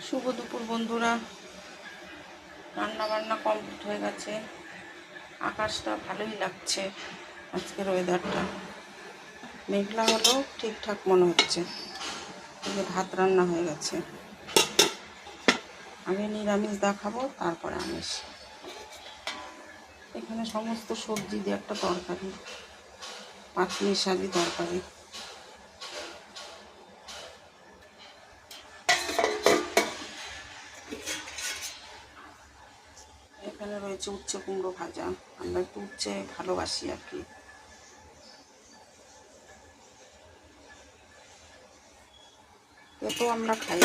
শুভ দুপুর বন্ধুরা। রান্না বান্না কমপ্লিট হয়ে গেছে। আকাশটা ভালোই লাগছে, আজকের ওয়েদারটা মেঘলা হলেও ঠিকঠাক মনে হচ্ছে। ভাত রান্না হয়ে গেছে। আমি নিরামিষ দেখাবো, তারপরে আমিষ। এখানে সমস্ত সবজি দিয়ে একটা তরকারি, পাঁচমিশালি শালি তরকারি। এখানে রয়েছে উচ্ছে কুমড়ো ভাজা। আমরা একটু উচ্ছে ভালোবাসি আর কি। এতো আমরা খাই।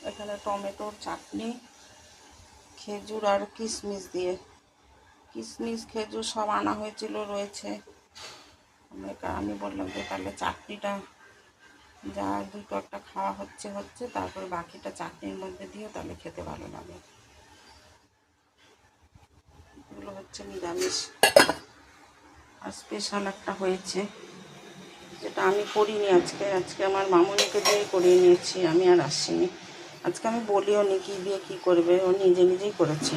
এখানে টমেটোর চাটনি, খেজুর আর কিশমিশ দিয়ে, কিশমিশ খেজুর সব আনা হয়েছিল, রয়েছে। আমি বললাম যে তাহলে চাটনিটা যা দুটো একটা খাওয়া হচ্ছে তারপরে বাকিটা চাটনির মধ্যে দিয়ে তাহলে খেতে ভালো লাগে। এগুলো হচ্ছে নিরামিষ। আর স্পেশাল একটা হয়েছে, যেটা আমি করিনি আজকে আমার মামুনিকে দিয়েই করিয়ে নিয়েছি, আমি আর আসিনি আজকে। আমি বলিও নি কী দিয়ে কী করবে, ও নিজেই করেছে।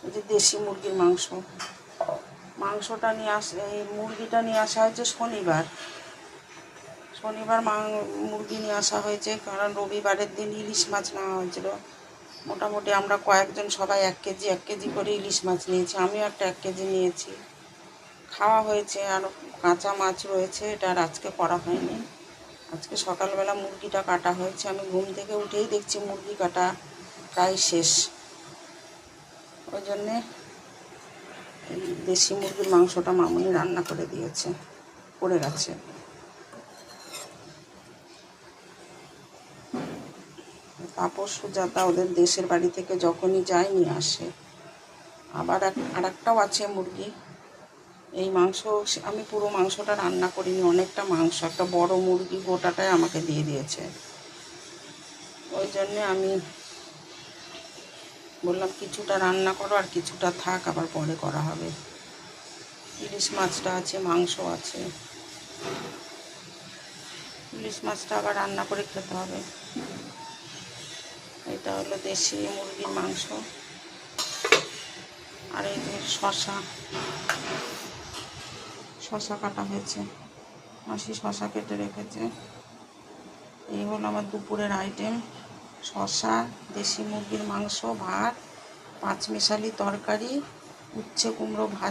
এই যে দেশি মুরগির মাংসটা নিয়ে এই মুরগিটা নিয়ে আসা হয়েছে শনিবার মুরগি নিয়ে আসা হয়েছে, কারণ রবিবারের দিন ইলিশ মাছ নেওয়া হয়েছিল। মোটামুটি আমরা কয়েকজন সবাই 1 কেজি করে ইলিশ মাছ নিয়েছি। আমিও একটা 1 কেজি নিয়েছি, খাওয়া হয়েছে। আর কাঁচা মাছ রয়েছে, এটা আর আজকে করা হয়নি। আজকে সকালবেলা মুরগিটা কাটা হয়েছে। আমি ঘুম থেকে উঠেই দেখছি মুরগি কাটা প্রায় শেষ। ওই জন্যে দেশি মুরগির মাংসটা মামুনি রান্না করে দিয়েছে, পড়ে গেছে। তাপস সুজাতা ওদের দেশের বাড়ি থেকে যখনই যায় নিয়ে আসে। আবার আরেকটাও আছে মুরগি। এই মাংস আমি পুরো মাংসটা রান্না করিনি, অনেকটা মাংস, একটা বড় মুরগি গোটাটাই আমাকে দিয়ে দিয়েছে। ওই জন্যে আমি বললাম কিছুটা রান্না করো আর কিছুটা থাক, আবার পরে করা হবে। ইলিশ মাছটা আছে, মাংস আছে। ইলিশ মাছটা আবার রান্না করে খেতে হবে। এটা হলো দেশি মুরগির মাংস। আর এই যে শশা কাটা হয়েছে, মাসি শশা কেটে রেখেছে। এই হলো আমার দুপুরের আইটেম: শশা, দেশি মুরগির মাংস, ভাত, পাঁচমিশালি তরকারি, উচ্ছে কুমড়ো ভাজা।